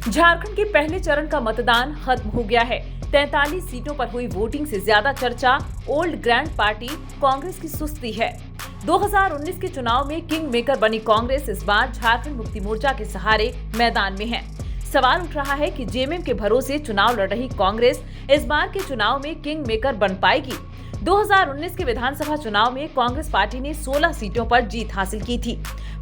झारखंड के पहले चरण का मतदान खत्म हो गया है। 43 सीटों पर हुई वोटिंग से ज्यादा चर्चा ओल्ड ग्रैंड पार्टी कांग्रेस की सुस्ती है। 2019 के चुनाव में किंग मेकर बनी कांग्रेस इस बार झारखंड मुक्ति मोर्चा के सहारे मैदान में है। सवाल उठ रहा है कि जेएमएम के भरोसे चुनाव लड़ रही कांग्रेस इस बार के चुनाव में किंग मेकर बन पाएगी। 2019 के विधानसभा चुनाव में कांग्रेस पार्टी ने 16 सीटों पर जीत हासिल की थी।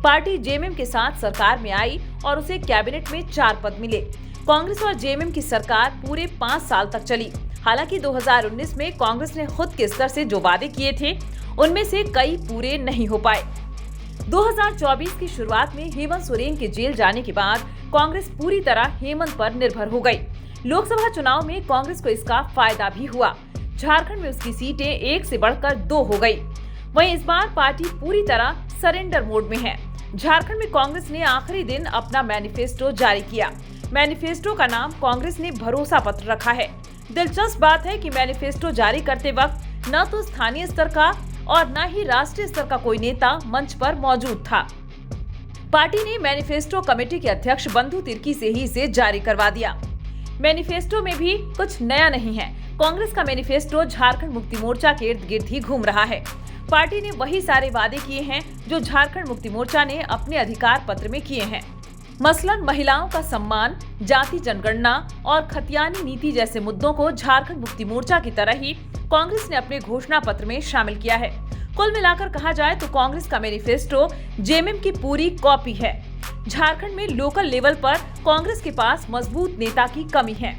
पार्टी जेएमएम के साथ सरकार में आई और उसे कैबिनेट में 4 पद मिले। कांग्रेस और जेएमएम की सरकार पूरे 5 साल तक चली। हालांकि 2019 में कांग्रेस ने खुद के स्तर से जो वादे किए थे उनमें से कई पूरे नहीं हो पाए। 2024 की शुरुआत में हेमंत सोरेन के जेल जाने के बाद कांग्रेस पूरी तरह हेमंत पर निर्भर हो गई। लोकसभा चुनाव में कांग्रेस को इसका फायदा भी हुआ। झारखंड में उसकी सीटें एक से बढ़कर 2 हो गई। वहीं इस बार पार्टी पूरी तरह सरेंडर मोड में है। झारखंड में कांग्रेस ने आखिरी दिन अपना मैनिफेस्टो जारी किया। मैनिफेस्टो का नाम कांग्रेस ने भरोसा पत्र रखा है। दिलचस्प बात है कि मैनिफेस्टो जारी करते वक्त न तो स्थानीय स्तर का और न ही राष्ट्रीय स्तर का कोई नेता मंच पर मौजूद था। पार्टी ने मैनिफेस्टो कमेटी के अध्यक्ष बंधु तिर्की से ही इसे जारी करवा दिया। मैनिफेस्टो में भी कुछ नया नहीं है। कांग्रेस का मैनिफेस्टो झारखंड मुक्ति मोर्चा के इर्द गिर्द ही घूम रहा है। पार्टी ने वही सारे वादे किए हैं जो झारखंड मुक्ति मोर्चा ने अपने अधिकार पत्र में किए हैं। मसलन महिलाओं का सम्मान, जाति जनगणना और खतियानी नीति जैसे मुद्दों को झारखंड मुक्ति मोर्चा की तरह ही कांग्रेस ने अपने घोषणा पत्र में शामिल किया है। कुल मिलाकर कहा जाए तो कांग्रेस का मैनिफेस्टो जेएमएम की पूरी कॉपी है। झारखंड में लोकल लेवल पर कांग्रेस के पास मजबूत नेता की कमी है।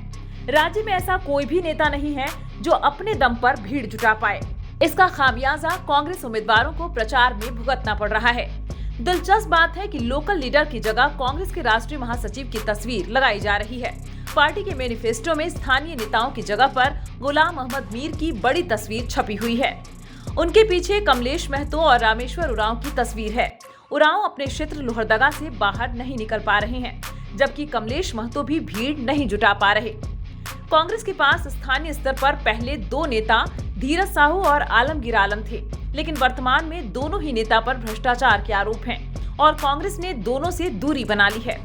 राज्य में ऐसा कोई भी नेता नहीं है जो अपने दम पर भीड़ जुटा पाए। इसका खामियाजा कांग्रेस उम्मीदवारों को प्रचार में भुगतना पड़ रहा है। दिलचस्प बात है कि लोकल लीडर की जगह कांग्रेस के राष्ट्रीय महासचिव की तस्वीर लगाई जा रही है। पार्टी के मैनिफेस्टो में स्थानीय नेताओं की जगह पर गुलाम अहमद मीर की बड़ी तस्वीर छपी हुई है। उनके पीछे कमलेश महतो और रामेश्वर उरांव की तस्वीर है। उरांव अपने क्षेत्र लोहरदगा से बाहर नहीं निकल पा रहे हैं, जबकि कमलेश महतो भी भीड़ नहीं जुटा पा रहे। कांग्रेस के पास स्थानीय स्तर पर पहले 2 नेता धीरज साहू और आलमगीर आलम थे, लेकिन वर्तमान में दोनों ही नेता पर भ्रष्टाचार के आरोप हैं और कांग्रेस ने दोनों से दूरी बना ली है।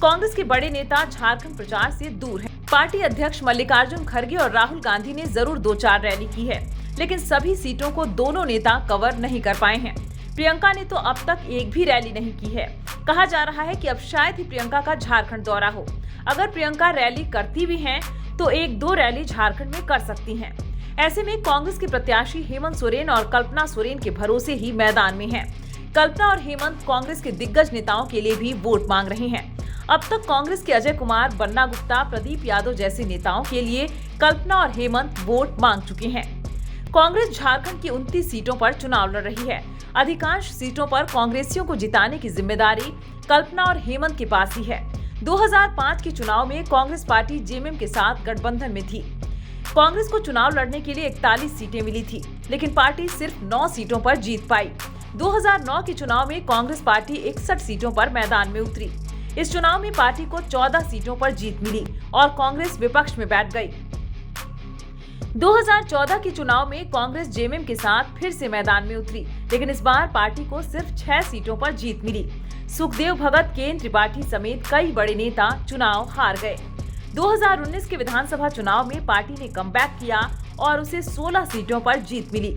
कांग्रेस के बड़े नेता झारखंड प्रचार से दूर हैं। पार्टी अध्यक्ष मल्लिकार्जुन खड़गे और राहुल गांधी ने जरूर 2-4 रैली की है, लेकिन सभी सीटों को दोनों नेता कवर नहीं कर पाए हैं। प्रियंका ने तो अब तक एक भी रैली नहीं की है। कहा जा रहा है कि अब शायद ही प्रियंका का झारखंड दौरा हो। अगर प्रियंका रैली करती भी हैं, तो 1-2 रैली झारखंड में कर सकती हैं। ऐसे में कांग्रेस के प्रत्याशी हेमंत सोरेन और कल्पना सोरेन के भरोसे ही मैदान में हैं। कल्पना और हेमंत कांग्रेस के दिग्गज नेताओं के लिए भी वोट मांग रहे हैं। अब तक कांग्रेस के अजय कुमार, बन्ना गुप्ता, प्रदीप यादव जैसे नेताओं के लिए कल्पना और हेमंत वोट मांग चुके हैं। कांग्रेस झारखंड की 29 सीटों पर चुनाव लड़ रही है। अधिकांश सीटों पर कांग्रेसियों को जिताने की जिम्मेदारी कल्पना और हेमंत के पास ही है। 2005 के चुनाव में कांग्रेस पार्टी जेएमएम के साथ गठबंधन में थी। कांग्रेस को चुनाव लड़ने के लिए 41 सीटें मिली थी, लेकिन पार्टी सिर्फ 9 सीटों पर जीत पाई। 2009 के चुनाव में कांग्रेस पार्टी 61 सीटों पर मैदान में उतरी। इस चुनाव में पार्टी को 14 सीटों पर जीत मिली और कांग्रेस विपक्ष में बैठ गई। 2014 के चुनाव में कांग्रेस जेएमएम के साथ फिर से मैदान में उतरी, लेकिन इस बार पार्टी को सिर्फ 6 सीटों पर जीत मिली। सुखदेव भगत, केन त्रिपाठी समेत कई बड़े नेता चुनाव हार गए। 2019 के विधानसभा चुनाव में पार्टी ने कमबैक किया और उसे 16 सीटों पर जीत मिली।